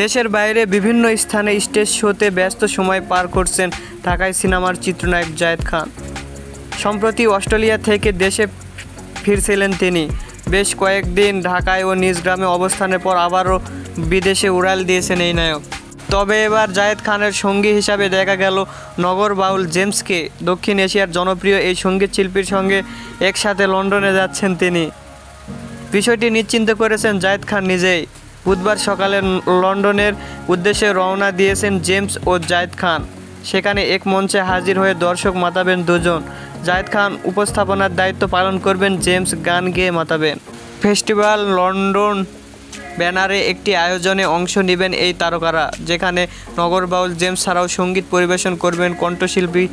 দেশের বাইরে বিভিন্ন স্থানে স্টেজ শোতে ব্যস্ত সময় পার করছেন ঢাকাই সিনেমার চিত্রনায়ক জায়েদ খান। সম্প্রতি অস্ট্রেলিয়া থেকে দেশে ফিরছিলেন তিনি। বেশ কয়েকদিন ঢাকায় ও নিজ গ্রামে অবস্থানের পর আবারও বিদেশে উড়াল দিয়েছেন এই নায়ক। তবে এবার জায়েদ খানের সঙ্গী হিসাবে দেখা গেল নগর বাউল জেমসকে। দক্ষিণ এশিয়ার জনপ্রিয় এই সঙ্গীত শিল্পীর সঙ্গে একসাথে লন্ডনে যাচ্ছেন তিনি। বিষয়টি নিশ্চিন্ত করেছেন জায়েদ খান নিজেই। বুধবার সকালে লন্ডনের উদ্দেশ্যে রওনা দিয়েছেন জেমস ও জায়েদ খান। সেখানে এক মঞ্চে হাজির হয়ে দর্শক মাতাবেন দুজন। জায়েদ খান উপস্থাপনার দায়িত্ব পালন করবেন, জেমস গান গেয়ে মাতাবেন। ফেস্টিভ্যাল লন্ডন ব্যানারে একটি আয়োজনে অংশ নেবেন এই তারকারা, যেখানে নগর বাউল জেমস ছাড়াও সঙ্গীত পরিবেশন করবেন কণ্ঠশিল্পী